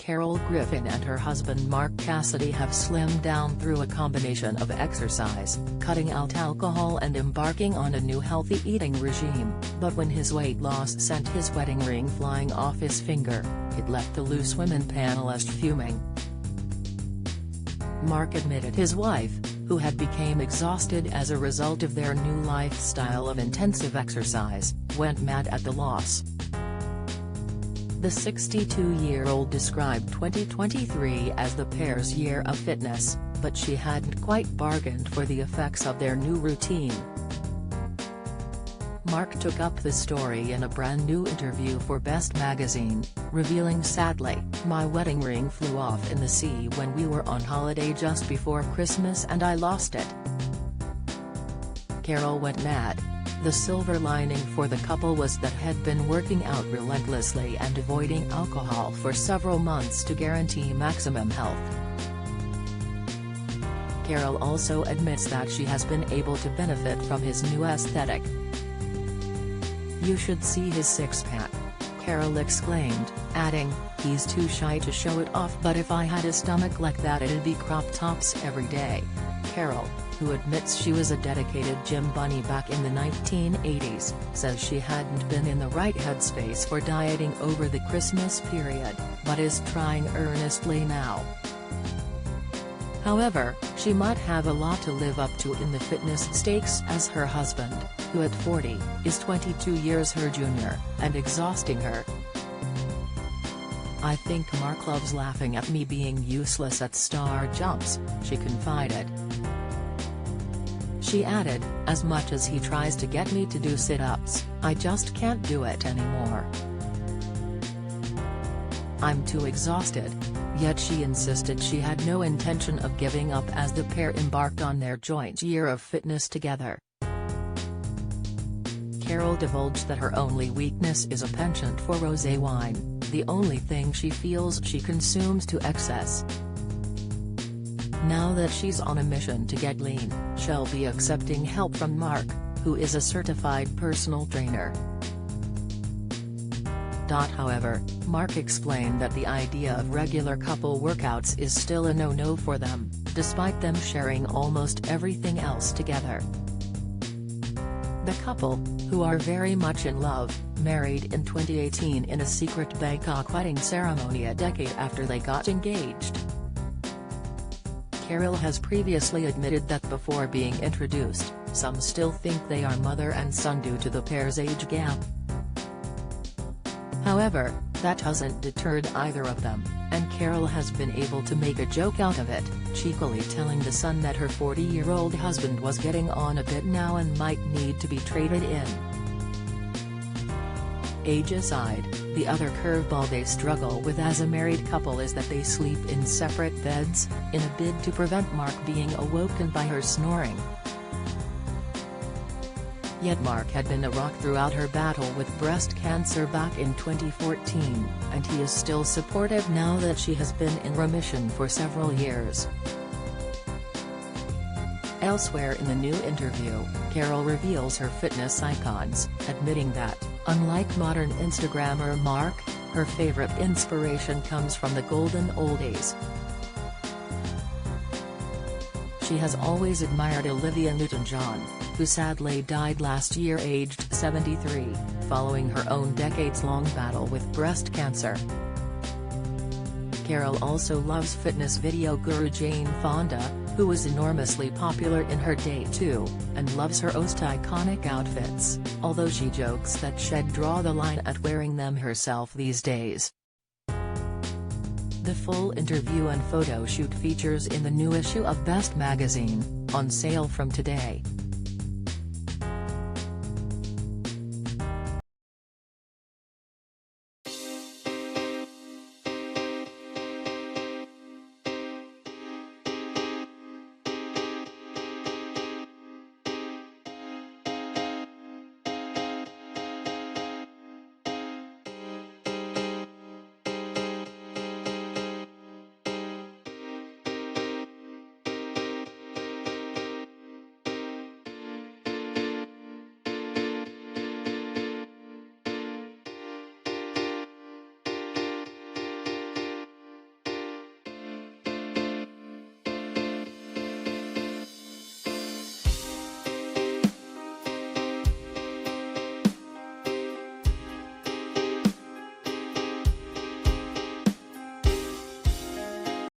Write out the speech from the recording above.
Carol Griffin and her husband Mark Cassidy have slimmed down through a combination of exercise, cutting out alcohol and embarking on a new healthy eating regime, but when his weight loss sent his wedding ring flying off his finger, it left the Loose Women panelist fuming. Mark admitted his wife, who had become exhausted as a result of their new lifestyle of intensive exercise, went mad at the loss. The 62-year-old described 2023 as the pair's year of fitness, but she hadn't quite bargained for the effects of their new routine. Mark took up the story in a brand new interview for Best magazine, revealing, "Sadly, my wedding ring flew off in the sea when we were on holiday just before Christmas and I lost it." Carol went mad. The silver lining for the couple was that had been working out relentlessly and avoiding alcohol for several months to guarantee maximum health. Carol also admits that she has been able to benefit from his new aesthetic. "You should see his six-pack," Carol exclaimed, adding, "He's too shy to show it off, but if I had a stomach like that it'd be crop tops every day." Carol, who admits she was a dedicated gym bunny back in the 1980s, says she hadn't been in the right headspace for dieting over the Christmas period, but is trying earnestly now. However, she might have a lot to live up to in the fitness stakes, as her husband, who at 40, is 22 years her junior, and exhausting her. "I think Mark loves laughing at me being useless at star jumps," she confided. She added, "As much as he tries to get me to do sit-ups, I just can't do it anymore. I'm too exhausted." Yet she insisted she had no intention of giving up as the pair embarked on their joint year of fitness together. Carol divulged that her only weakness is a penchant for rosé wine, the only thing she feels she consumes to excess. Now that she's on a mission to get lean, she'll be accepting help from Mark, who is a certified personal trainer. However, Mark explained that the idea of regular couple workouts is still a no-no for them, despite them sharing almost everything else together. The couple, who are very much in love, married in 2018 in a secret Bangkok wedding ceremony a decade after they got engaged. Carol has previously admitted that before being introduced, some still think they are mother and son due to the pair's age gap. However, that hasn't deterred either of them, and Carol has been able to make a joke out of it, cheekily telling the Sun that her 40-year-old husband was getting on a bit now and might need to be traded in. Age aside, the other curveball they struggle with as a married couple is that they sleep in separate beds, in a bid to prevent Mark being awoken by her snoring. Yet Mark had been a rock throughout her battle with breast cancer back in 2014, and he is still supportive now that she has been in remission for several years. Elsewhere in the new interview, Carol reveals her fitness icons, admitting that, unlike modern Instagrammer Mark, her favorite inspiration comes from the golden oldies. She has always admired Olivia Newton-John, who sadly died last year aged 73, following her own decades-long battle with breast cancer. Carol also loves fitness video guru Jane Fonda, who was enormously popular in her day too, and loves her most iconic outfits, although she jokes that she'd draw the line at wearing them herself these days. The full interview and photo shoot features in the new issue of Best magazine, on sale from today.